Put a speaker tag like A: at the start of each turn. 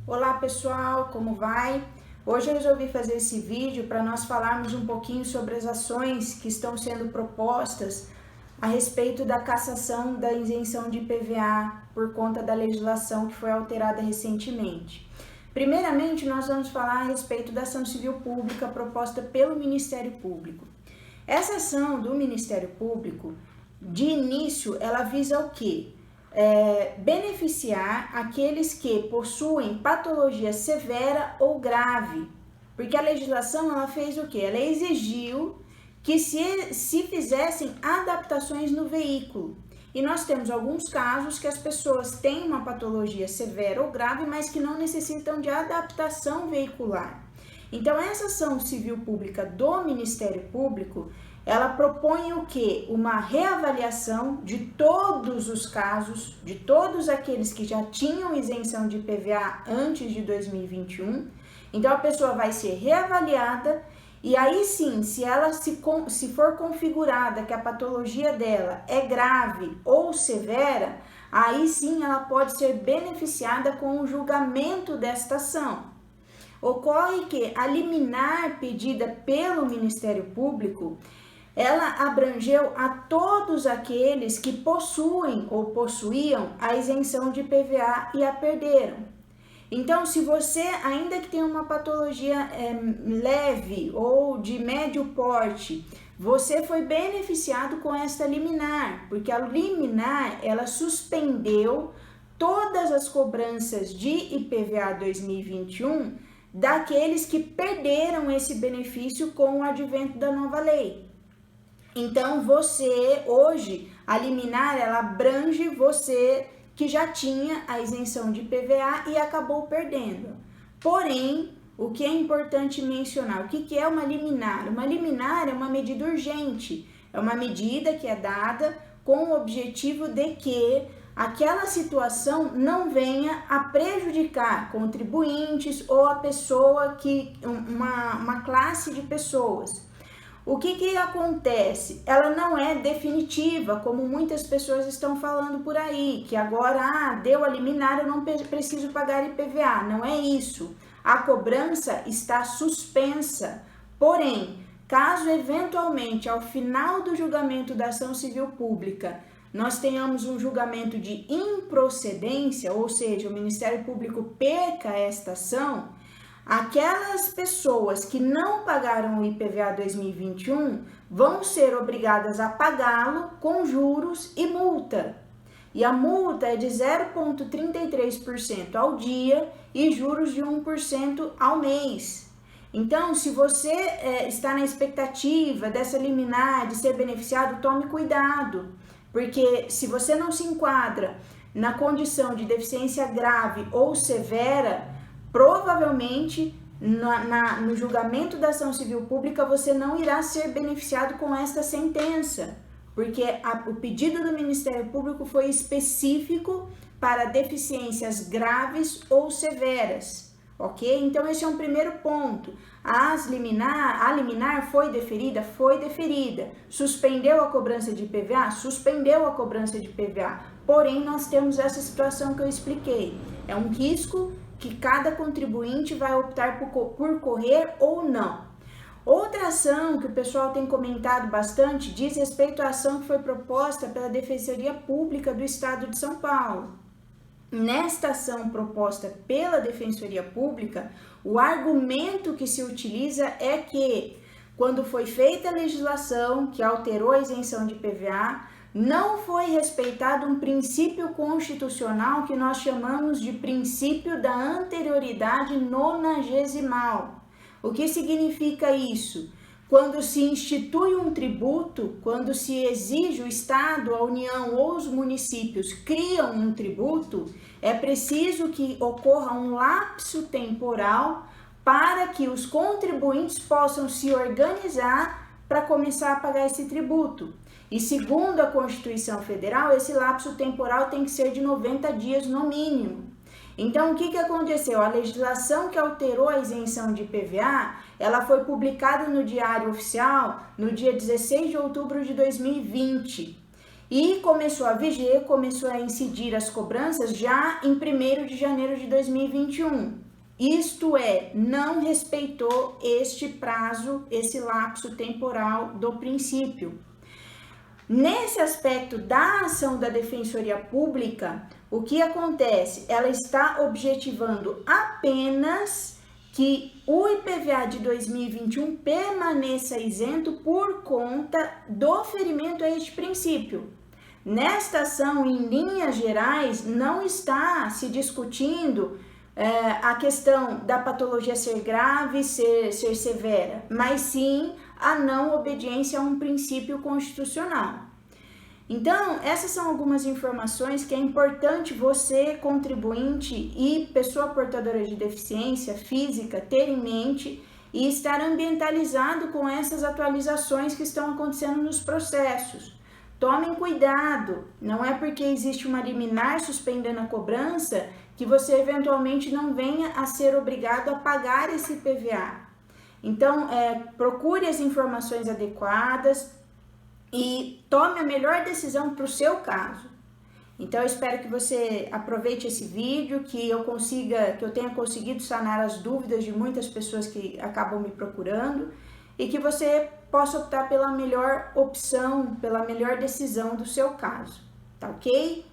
A: Olá pessoal, como vai? Hoje eu resolvi fazer esse vídeo para nós falarmos um pouquinho sobre as ações que estão sendo propostas a respeito da cassação da isenção de IPVA por conta da legislação que foi alterada recentemente. Primeiramente, nós vamos falar a respeito da ação civil pública proposta pelo Ministério Público. Essa ação do Ministério Público, de início, ela visa o quê? Beneficiar aqueles que possuem patologia severa ou grave, porque a legislação ela fez o quê? Ela exigiu que se fizessem adaptações no veículo. E nós temos alguns casos que as pessoas têm uma patologia severa ou grave, mas que não necessitam de adaptação veicular. Então, essa ação civil pública do Ministério Público, ela propõe o quê? Uma reavaliação de todos os casos, de todos aqueles que já tinham isenção de IPVA antes de 2021. Então, a pessoa vai ser reavaliada e aí sim, se for configurada que a patologia dela é grave ou severa, aí sim ela pode ser beneficiada com o julgamento desta ação. Ocorre que a liminar pedida pelo Ministério Público, ela abrangeu a todos aqueles que possuem ou possuíam a isenção de IPVA e a perderam. Então, se você, ainda que tenha uma patologia leve ou de médio porte, você foi beneficiado com esta liminar, porque a liminar, ela suspendeu todas as cobranças de IPVA 2021 daqueles que perderam esse benefício com o advento da nova lei. Então, você, hoje, a liminar, ela abrange você que já tinha a isenção de IPVA e acabou perdendo. Porém, o que é importante mencionar, o que é uma liminar? Uma liminar é uma medida urgente, é uma medida que é dada com o objetivo de que aquela situação não venha a prejudicar contribuintes ou a pessoa uma classe de pessoas. O que acontece? Ela não é definitiva, como muitas pessoas estão falando por aí, que agora, deu a liminar, eu não preciso pagar IPVA. Não é isso. A cobrança está suspensa. Porém, caso eventualmente, ao final do julgamento da ação civil pública, nós tenhamos um julgamento de improcedência, ou seja, o Ministério Público perca esta ação, aquelas pessoas que não pagaram o IPVA 2021 vão ser obrigadas a pagá-lo com juros e multa. E a multa é de 0,33% ao dia e juros de 1% ao mês. Então, se você está na expectativa dessa liminar, de ser beneficiado, tome cuidado, porque se você não se enquadra na condição de deficiência grave ou severa, provavelmente no julgamento da ação civil pública você não irá ser beneficiado com esta sentença, porque o pedido do Ministério Público foi específico para deficiências graves ou severas, ok? Então esse é um primeiro ponto. A liminar foi deferida? Foi deferida. Suspendeu a cobrança de IPVA? Suspendeu a cobrança de IPVA. Porém, nós temos essa situação que eu expliquei. É um risco que cada contribuinte vai optar por correr ou não. Outra ação que o pessoal tem comentado bastante diz respeito à ação que foi proposta pela Defensoria Pública do Estado de São Paulo. Nesta ação proposta pela Defensoria Pública, o argumento que se utiliza é que, quando foi feita a legislação que alterou a isenção de IPVA, não foi respeitado um princípio constitucional que nós chamamos de princípio da anterioridade nonagesimal. O que significa isso? Quando se institui um tributo, quando se exige o Estado, a União ou os municípios criam um tributo, é preciso que ocorra um lapso temporal para que os contribuintes possam se organizar para começar a pagar esse tributo. E segundo a Constituição Federal, esse lapso temporal tem que ser de 90 dias no mínimo. Então, o que aconteceu? A legislação que alterou a isenção de IPVA, ela foi publicada no Diário Oficial no dia 16 de outubro de 2020. e começou a viger, começou a incidir as cobranças já em 1º de janeiro de 2021. Isto é, não respeitou este prazo, esse lapso temporal do princípio. Nesse aspecto da ação da Defensoria Pública, o que acontece? Ela está objetivando apenas que o IPVA de 2021 permaneça isento por conta do ferimento a este princípio. Nesta ação, em linhas gerais, não está se discutindo a questão da patologia ser grave, ser severa, mas sim a não obediência a um princípio constitucional. Então, essas são algumas informações que é importante você, contribuinte e pessoa portadora de deficiência física, ter em mente e estar ambientalizado com essas atualizações que estão acontecendo nos processos. Tomem cuidado, não é porque existe uma liminar suspendendo a cobrança que você eventualmente não venha a ser obrigado a pagar esse IPVA. Então, procure as informações adequadas e tome a melhor decisão para o seu caso. Então, eu espero que você aproveite esse vídeo, que eu tenha conseguido sanar as dúvidas de muitas pessoas que acabam me procurando e que você possa optar pela melhor opção, pela melhor decisão do seu caso, tá ok?